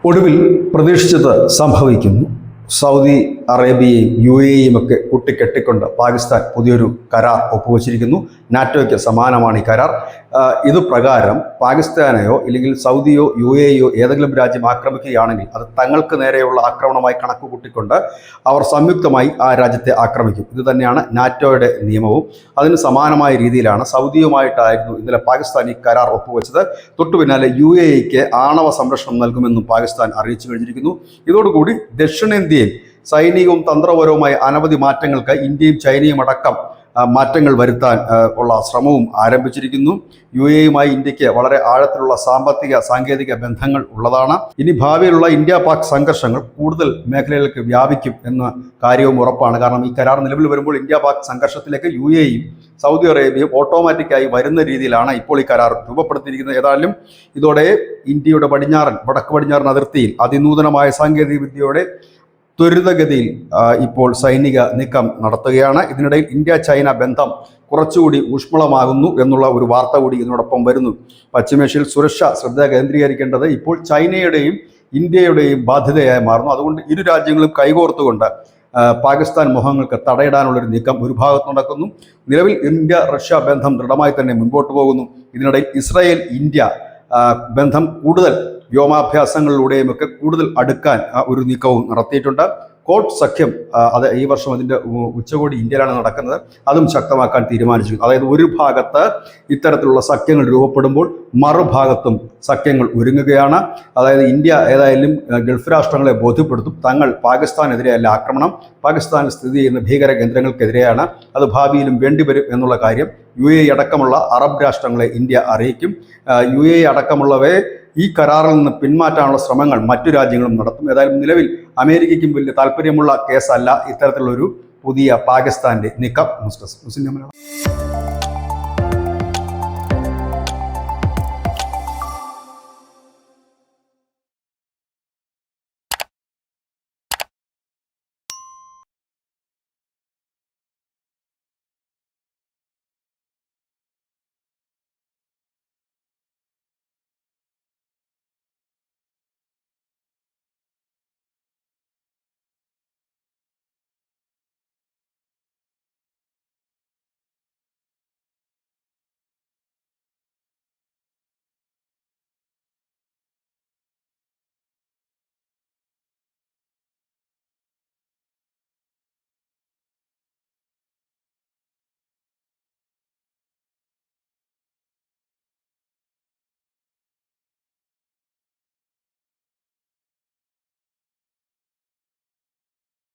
ഒടുവിൽ പ്രതീക്ഷിച്ചത് സംഭവിക്കുന്നു. സൗദി അറേബ്യയും UAEയും ഒക്കെ കൂട്ടിക്കെട്ടിക്കൊണ്ട് പാകിസ്ഥാൻ പുതിയൊരു കരാർ ഒപ്പുവച്ചിരിക്കുന്നു. നാറ്റോയ്ക്ക് സമാനമാണ് ഈ കരാർ. ഇത് പ്രകാരം പാകിസ്ഥാനെയോ ഇല്ലെങ്കിൽ സൗദിയോ UAEയോ ഏതെങ്കിലും രാജ്യം ആക്രമിക്കുകയാണെങ്കിൽ അത് തങ്ങൾക്ക് നേരെയുള്ള ആക്രമണമായി കണക്ക് കൂട്ടിക്കൊണ്ട് അവർ സംയുക്തമായി ആ രാജ്യത്തെ ആക്രമിക്കും. ഇത് തന്നെയാണ് നാറ്റോയുടെ നിയമവും. അതിന് സമാനമായ രീതിയിലാണ് സൗദിയുമായിട്ടായിരുന്നു ഇന്നലെ പാകിസ്ഥാൻ ഈ കരാർ ഒപ്പുവെച്ചത്. തൊട്ടു പിന്നാലെ UAEക്ക് ആണവ സംരക്ഷണം നൽകുമെന്നും പാകിസ്ഥാൻ അറിയിച്ചു കഴിഞ്ഞിരിക്കുന്നു. ഇതോടുകൂടി ദക്ഷിണേന്ത്യയിൽ സൈനികവും തന്ത്രപരവുമായ അനവധി മാറ്റങ്ങൾക്ക് ഇന്ത്യയും ചൈനയും അടക്കം മാറ്റങ്ങൾ വരുത്താൻ ഉള്ള ശ്രമവും ആരംഭിച്ചിരിക്കുന്നു. UAEയുമായി ഇന്ത്യക്ക് വളരെ ആഴത്തിലുള്ള സാമ്പത്തിക സാങ്കേതിക ബന്ധങ്ങൾ ഉള്ളതാണ്. ഇനി ഭാവിയിലുള്ള ഇന്ത്യ പാക് സംഘർഷങ്ങൾ കൂടുതൽ മേഖലകളിലേക്ക് വ്യാപിക്കും എന്ന കാര്യവും ഉറപ്പാണ്. കാരണം ഈ കരാർ നിലവിൽ വരുമ്പോൾ ഇന്ത്യ പാക് സംഘർഷത്തിലേക്ക് UAEയും സൗദി അറേബ്യയും ഓട്ടോമാറ്റിക്കായി വരുന്ന രീതിയിലാണ് ഇപ്പോൾ ഈ കരാർ രൂപപ്പെടുത്തിയിരിക്കുന്നത്. ഏതായാലും ഇതോടെ ഇന്ത്യയുടെ വടക്ക് പടിഞ്ഞാറൻ അതിർത്തിയിൽ അതിനൂതനമായ സാങ്കേതിക വിദ്യയോടെ ത്വരിതഗതിയിൽ ഇപ്പോൾ സൈനിക നീക്കം നടത്തുകയാണ്. ഇതിനിടയിൽ ഇന്ത്യ ചൈന ബന്ധം കുറച്ചുകൂടി ഊഷ്മളമാകുന്നു എന്നുള്ള ഒരു വാർത്ത കൂടി ഇതിനോടൊപ്പം വരുന്നു. പശ്ചിമേഷ്യയിൽ സുരക്ഷ ശ്രദ്ധ കേന്ദ്രീകരിക്കേണ്ടത് ഇപ്പോൾ ചൈനയുടെയും ഇന്ത്യയുടെയും ബാധ്യതയായി മാറുന്നു. അതുകൊണ്ട് ഇരു രാജ്യങ്ങളും കൈകോർത്തുകൊണ്ട് പാകിസ്ഥാൻ മോഹങ്ങൾക്ക് തടയിടാനുള്ളൊരു നീക്കം ഒരു ഭാഗത്ത് നടക്കുന്നു. നിലവിൽ ഇന്ത്യ റഷ്യ ബന്ധം ദൃഢമായി തന്നെ മുൻപോട്ട് പോകുന്നു. ഇതിനിടയിൽ ഇസ്രായേൽ ഇന്ത്യ ബന്ധം കൂടുതൽ വ്യോമാഭ്യാസങ്ങളിലൂടെയും ഒക്കെ കൂടുതൽ അടുക്കാൻ ഒരു നീക്കവും നടത്തിയിട്ടുണ്ട്. കോട്ട് സഖ്യം അത് ഈ വർഷം അതിൻ്റെ ഉച്ചകോടി ഇന്ത്യയിലാണ് നടക്കുന്നത്. അതും ശക്തമാക്കാൻ തീരുമാനിച്ചിരിക്കുന്നു. അതായത് ഒരു ഭാഗത്ത് ഇത്തരത്തിലുള്ള സഖ്യങ്ങൾ രൂപപ്പെടുമ്പോൾ മറുഭാഗത്തും സഖ്യങ്ങൾ ഒരുങ്ങുകയാണ്. അതായത് ഇന്ത്യ ഏതായാലും ഗൾഫ് രാഷ്ട്രങ്ങളെ ബോധ്യപ്പെടുത്തും തങ്ങൾ പാകിസ്ഥാനെതിരെയല്ല ആക്രമണം, പാകിസ്ഥാനിൽ സ്ഥിതി ചെയ്യുന്ന ഭീകര കേന്ദ്രങ്ങൾക്കെതിരെയാണ്, അത് ഭാവിയിലും വേണ്ടിവരും എന്നുള്ള കാര്യം UAE അടക്കമുള്ള അറബ് രാഷ്ട്രങ്ങളെ ഇന്ത്യ അറിയിക്കും. UAE അടക്കമുള്ളവയെ ഈ കരാറിൽ നിന്ന് പിന്മാറ്റാനുള്ള ശ്രമങ്ങൾ മറ്റു രാജ്യങ്ങളും നടത്തും. ഏതായാലും നിലവിൽ അമേരിക്കയ്ക്കും വലിയ താല്പര്യമുള്ള കേസല്ല ഇത്തരത്തിലുള്ളൊരു പുതിയ പാകിസ്ഥാന്റെ നീക്കം. News desk.